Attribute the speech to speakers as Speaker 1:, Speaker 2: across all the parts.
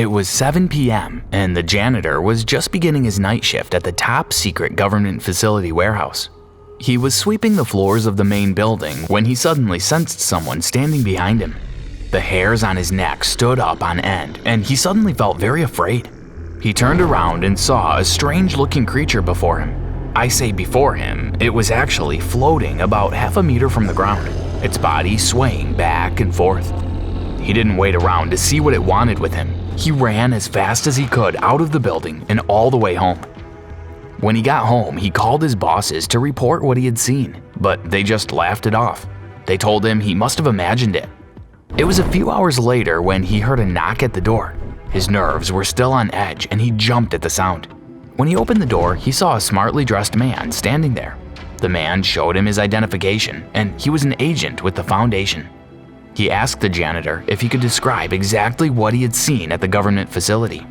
Speaker 1: It was 7 p.m., and the janitor was just beginning his night shift at the top secret government facility warehouse. He was sweeping the floors of the main building when he suddenly sensed someone standing behind him. The hairs on his neck stood up on end, and he suddenly felt very afraid. He turned around and saw a strange-looking creature before him. I say before him, it was actually floating about half a meter from the ground, its body swaying back and forth. He didn't wait around to see what it wanted with him. He ran as fast as he could out of the building and all the way home. When he got home, he called his bosses to report what he had seen, but they just laughed it off. They told him he must have imagined it. It was a few hours later when he heard a knock at the door. His nerves were still on edge and he jumped at the sound. When he opened the door, he saw a smartly dressed man standing there. The man showed him his identification, and he was an agent with the Foundation. He asked the janitor if he could describe exactly what he had seen at the government facility.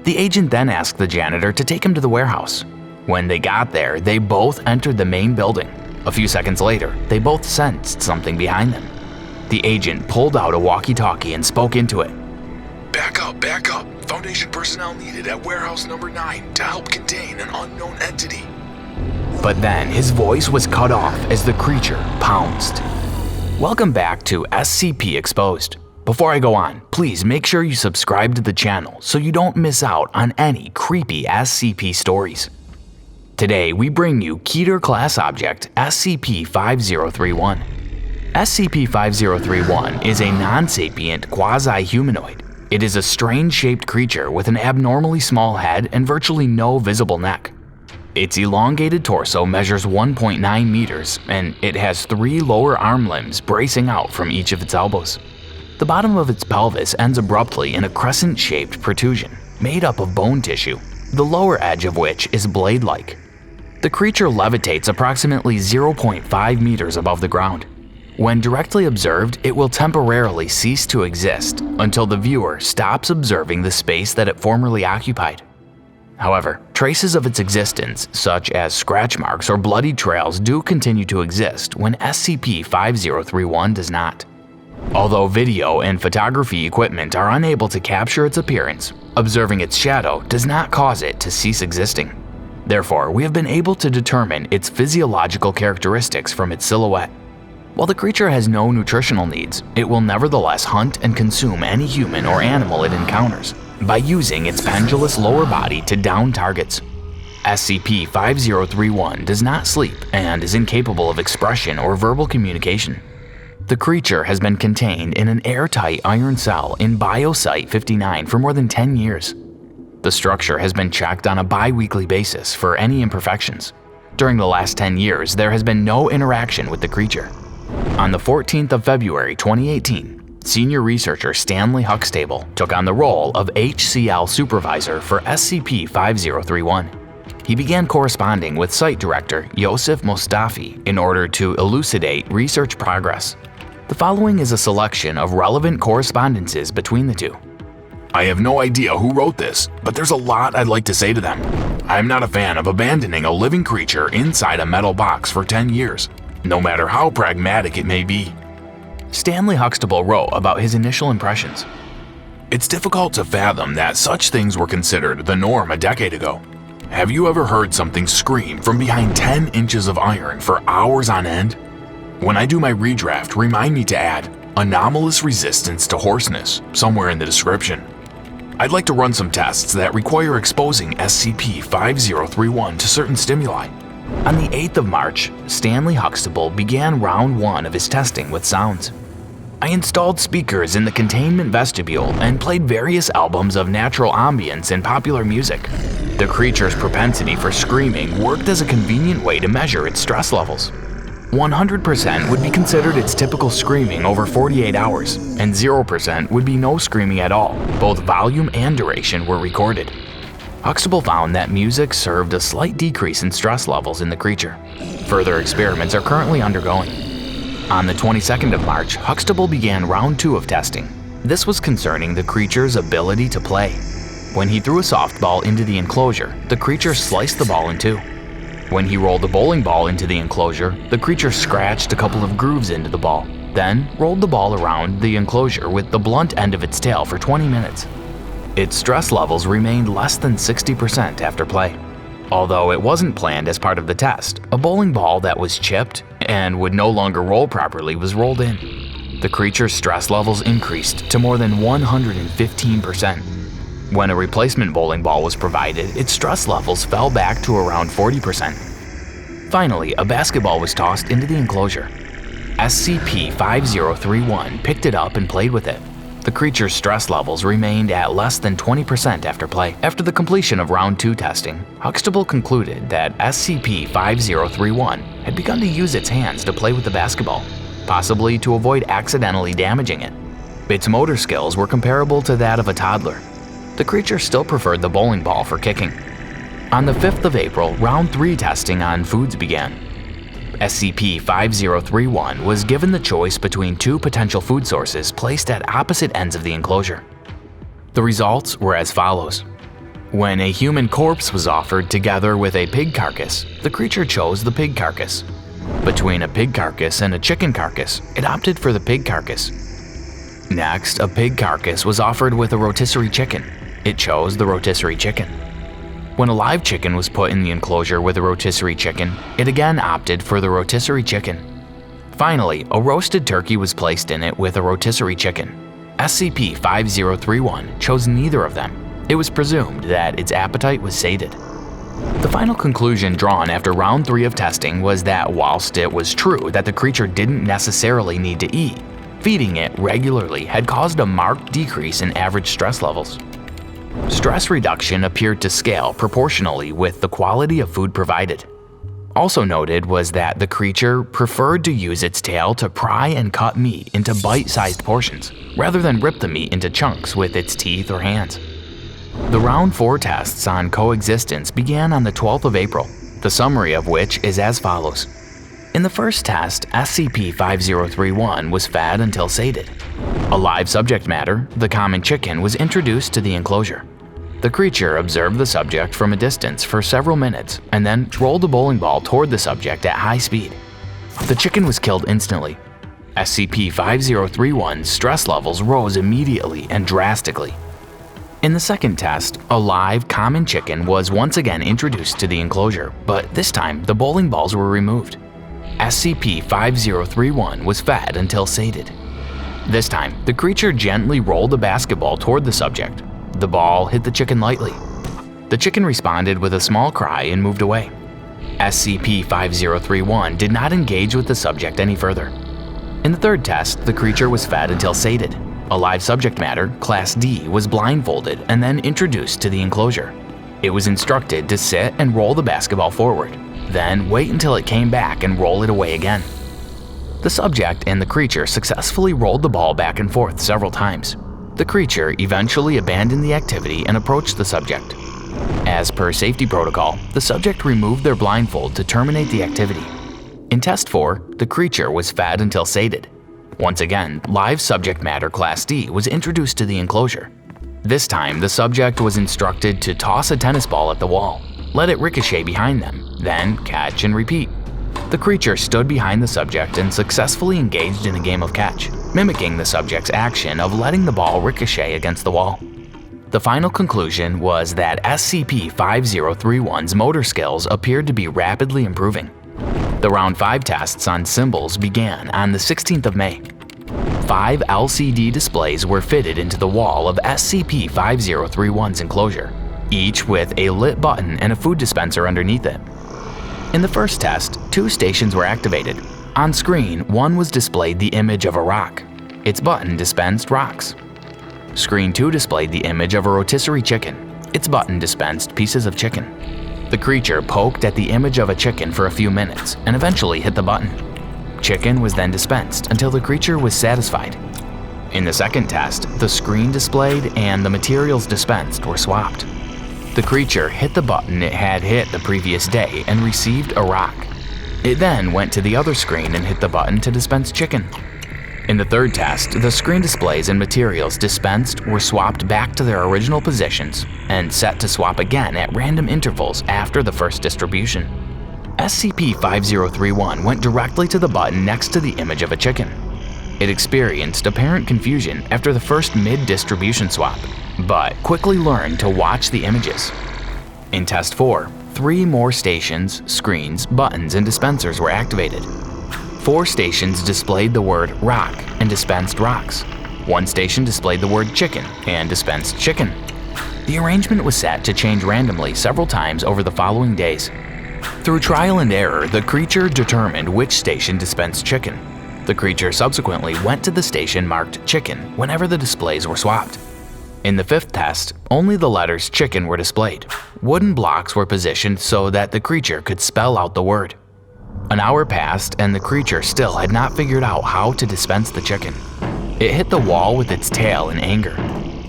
Speaker 1: The agent then asked the janitor to take him to the warehouse. When they got there, they both entered the main building. A few seconds later, they both sensed something behind them. The agent pulled out a walkie-talkie and spoke into it.
Speaker 2: Back up, back up. Foundation personnel needed at warehouse number 9 to help contain an unknown entity.
Speaker 1: But then his voice was cut off as the creature pounced. Welcome back to SCP Exposed. Before I go on, please make sure you subscribe to the channel so you don't miss out on any creepy SCP stories. Today we bring you Keter class object SCP-5031. SCP-5031 is a non-sapient quasi-humanoid. It is a strange-shaped creature with an abnormally small head and virtually no visible neck. Its elongated torso measures 1.9 meters, and it has 3 lower arm limbs bracing out from each of its elbows. The bottom of its pelvis ends abruptly in a crescent-shaped protrusion, made up of bone tissue, the lower edge of which is blade-like. The creature levitates approximately 0.5 meters above the ground. When directly observed, it will temporarily cease to exist until the viewer stops observing the space that it formerly occupied. However, traces of its existence, such as scratch marks or bloody trails, do continue to exist when SCP-5031 does not. Although video and photography equipment are unable to capture its appearance, observing its shadow does not cause it to cease existing. Therefore, we have been able to determine its physiological characteristics from its silhouette. While the creature has no nutritional needs, it will nevertheless hunt and consume any human or animal it encounters by using its pendulous lower body to down targets. SCP-5031 does not sleep and is incapable of expression or verbal communication. The creature has been contained in an airtight iron cell in Biosite 59 for more than 10 years. The structure has been checked on a bi-weekly basis for any imperfections. During the last 10 years, there has been no interaction with the creature. On the 14th of February 2018, senior researcher Stanley Huxtable took on the role of HCL supervisor for SCP-5031. He began corresponding with site director Yosef Mostafi in order to elucidate research progress. The following is a selection of relevant correspondences between the two.
Speaker 2: I have no idea who wrote this, but there's a lot I'd like to say to them. I am not a fan of abandoning a living creature inside a metal box for 10 years, no matter how pragmatic it may be.
Speaker 1: Stanley Huxtable wrote about his initial impressions.
Speaker 2: It's difficult to fathom that such things were considered the norm a decade ago. Have you ever heard something scream from behind 10 inches of iron for hours on end? When I do my redraft, remind me to add anomalous resistance to hoarseness somewhere in the description. I'd like to run some tests that require exposing SCP-5031 to certain stimuli.
Speaker 1: On the 8th of March, Stanley Huxtable began round 1 of his testing with sounds. I installed speakers in the containment vestibule and played various albums of natural ambience and popular music. The creature's propensity for screaming worked as a convenient way to measure its stress levels. 100% would be considered its typical screaming over 48 hours, and 0% would be no screaming at all. Both volume and duration were recorded. Huxtable found that music served a slight decrease in stress levels in the creature. Further experiments are currently undergoing. On the 22nd of March, Huxtable began round 2 of testing. This was concerning the creature's ability to play. When he threw a softball into the enclosure, the creature sliced the ball in two. When he rolled a bowling ball into the enclosure, the creature scratched a couple of grooves into the ball, then rolled the ball around the enclosure with the blunt end of its tail for 20 minutes. Its stress levels remained less than 60% after play. Although it wasn't planned as part of the test, a bowling ball that was chipped and would no longer roll properly was rolled in. The creature's stress levels increased to more than 115%. When a replacement bowling ball was provided, its stress levels fell back to around 40%. Finally, a basketball was tossed into the enclosure. SCP-5031 picked it up and played with it. The creature's stress levels remained at less than 20% after play. After the completion of Round 2 testing, Huxtable concluded that SCP-5031 had begun to use its hands to play with the basketball, possibly to avoid accidentally damaging it. Its motor skills were comparable to that of a toddler. The creature still preferred the bowling ball for kicking. On the 5th of April, Round 3 testing on foods began. SCP-5031 was given the choice between two potential food sources placed at opposite ends of the enclosure. The results were as follows. When a human corpse was offered together with a pig carcass, the creature chose the pig carcass. Between a pig carcass and a chicken carcass, it opted for the pig carcass. Next, a pig carcass was offered with a rotisserie chicken. It chose the rotisserie chicken. When a live chicken was put in the enclosure with a rotisserie chicken, it again opted for the rotisserie chicken. Finally, a roasted turkey was placed in it with a rotisserie chicken. SCP-5031 chose neither of them. It was presumed that its appetite was sated. The final conclusion drawn after Round 3 of testing was that whilst it was true that the creature didn't necessarily need to eat, feeding it regularly had caused a marked decrease in average stress levels. Stress reduction appeared to scale proportionally with the quality of food provided. Also noted was that the creature preferred to use its tail to pry and cut meat into bite-sized portions, rather than rip the meat into chunks with its teeth or hands. The Round 4 tests on coexistence began on the 12th of April, the summary of which is as follows. In the first test, SCP-5031 was fed until sated. A live subject matter, the common chicken, was introduced to the enclosure. The creature observed the subject from a distance for several minutes and then rolled a bowling ball toward the subject at high speed. The chicken was killed instantly. SCP-5031's stress levels rose immediately and drastically. In the second test, a live common chicken was once again introduced to the enclosure, but this time the bowling balls were removed. SCP-5031 was fed until sated. This time, the creature gently rolled a basketball toward the subject. The ball hit the chicken lightly. The chicken responded with a small cry and moved away. SCP-5031 did not engage with the subject any further. In the third test, the creature was fed until sated. A live subject matter, Class D, was blindfolded and then introduced to the enclosure. It was instructed to sit and roll the basketball forward, then wait until it came back and roll it away again. The subject and the creature successfully rolled the ball back and forth several times. The creature eventually abandoned the activity and approached the subject. As per safety protocol, the subject removed their blindfold to terminate the activity. In Test 4, the creature was fed until sated. Once again, live subject matter Class D was introduced to the enclosure. This time, the subject was instructed to toss a tennis ball at the wall, let it ricochet behind them, then catch and repeat. The creature stood behind the subject and successfully engaged in a game of catch, mimicking the subject's action of letting the ball ricochet against the wall. The final conclusion was that SCP-5031's motor skills appeared to be rapidly improving. The Round 5 tests on symbols began on the 16th of May. 5 LCD displays were fitted into the wall of SCP-5031's enclosure, each with a lit button and a food dispenser underneath it. In the first test, 2 stations were activated. On screen, one was displayed the image of a rock. Its button dispensed rocks. Screen 2 displayed the image of a rotisserie chicken. Its button dispensed pieces of chicken. The creature poked at the image of a chicken for a few minutes and eventually hit the button. Chicken was then dispensed until the creature was satisfied. In the second test, the screen displayed and the materials dispensed were swapped. The creature hit the button it had hit the previous day and received a rock. It then went to the other screen and hit the button to dispense chicken. In the third test, the screen displays and materials dispensed were swapped back to their original positions and set to swap again at random intervals after the first distribution. SCP-5031 went directly to the button next to the image of a chicken. It experienced apparent confusion after the first mid-distribution swap. but quickly learned to watch the images. In Test 4, 3 more stations, screens, buttons, and dispensers were activated. 4 stations displayed the word rock and dispensed rocks. 1 station displayed the word chicken and dispensed chicken. The arrangement was set to change randomly several times over the following days. Through trial and error, the creature determined which station dispensed chicken. The creature subsequently went to the station marked chicken whenever the displays were swapped. In the 5th test, only the letters chicken were displayed. Wooden blocks were positioned so that the creature could spell out the word. An hour passed and the creature still had not figured out how to dispense the chicken. It hit the wall with its tail in anger.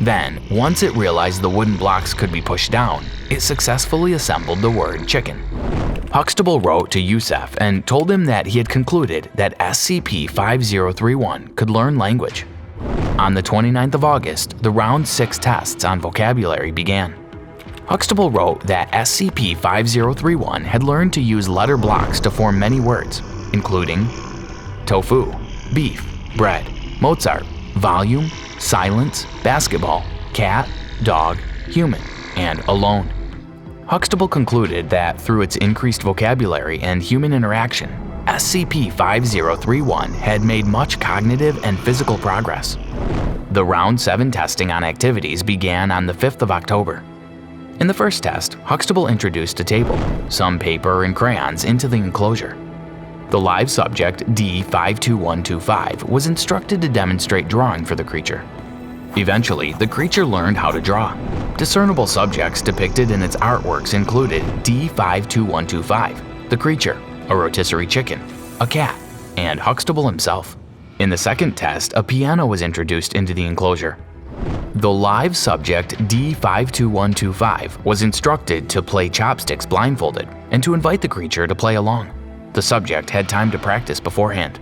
Speaker 1: Then, once it realized the wooden blocks could be pushed down, it successfully assembled the word chicken. Huxtable wrote to Yusef and told him that he had concluded that SCP-5031 could learn language. On the 29th of August, the round 6 tests on vocabulary began. Huxtable wrote that SCP-5031 had learned to use letter blocks to form many words, including tofu, beef, bread, Mozart, volume, silence, basketball, cat, dog, human, and alone. Huxtable concluded that through its increased vocabulary and human interaction, SCP-5031 had made much cognitive and physical progress. The Round 7 testing on activities began on the 5th of October. In the first test, Huxtable introduced a table, some paper and crayons into the enclosure. The live subject, D52125, was instructed to demonstrate drawing for the creature. Eventually, the creature learned how to draw. Discernible subjects depicted in its artworks included D52125, the creature, a rotisserie chicken, a cat, and Huxtable himself. In the second test, a piano was introduced into the enclosure. The live subject D52125 was instructed to play chopsticks blindfolded and to invite the creature to play along. The subject had time to practice beforehand.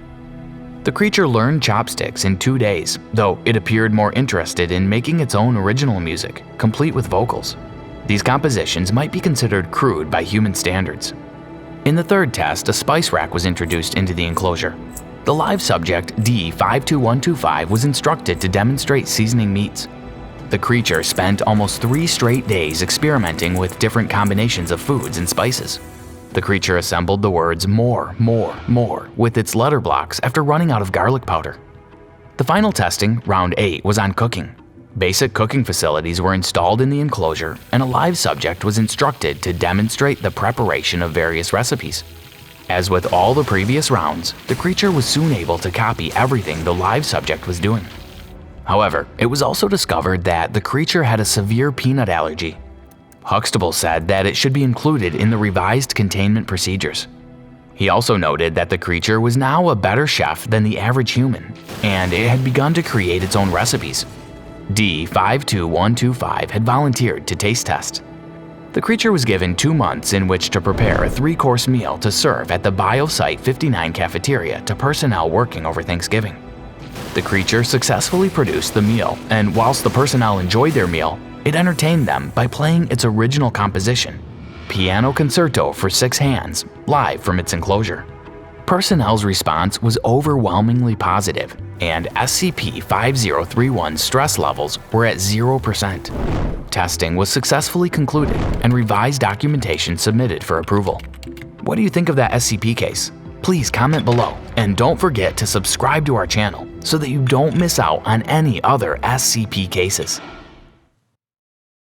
Speaker 1: The creature learned chopsticks in 2 days, though it appeared more interested in making its own original music, complete with vocals. These compositions might be considered crude by human standards. In the third test, a spice rack was introduced into the enclosure. The live subject, D52125, was instructed to demonstrate seasoning meats. The creature spent almost 3 straight days experimenting with different combinations of foods and spices. The creature assembled the words more with its letter blocks after running out of garlic powder. The final testing, round 8, was on cooking. Basic cooking facilities were installed in the enclosure, and a live subject was instructed to demonstrate the preparation of various recipes. As with all the previous rounds, the creature was soon able to copy everything the live subject was doing. However, it was also discovered that the creature had a severe peanut allergy. Huxtable said that it should be included in the revised containment procedures. He also noted that the creature was now a better chef than the average human, and it had begun to create its own recipes. D52125 had volunteered to taste test. The creature was given 2 months in which to prepare a 3-course meal to serve at the BioSite 59 cafeteria to personnel working over Thanksgiving. The creature successfully produced the meal, and whilst the personnel enjoyed their meal, it entertained them by playing its original composition, Piano Concerto for 6 Hands, live from its enclosure. Personnel's response was overwhelmingly positive, and SCP-5031's stress levels were at 0%. Testing was successfully concluded, and revised documentation submitted for approval. What do you think of that SCP case? Please comment below, and don't forget to subscribe to our channel so that you don't miss out on any other SCP cases.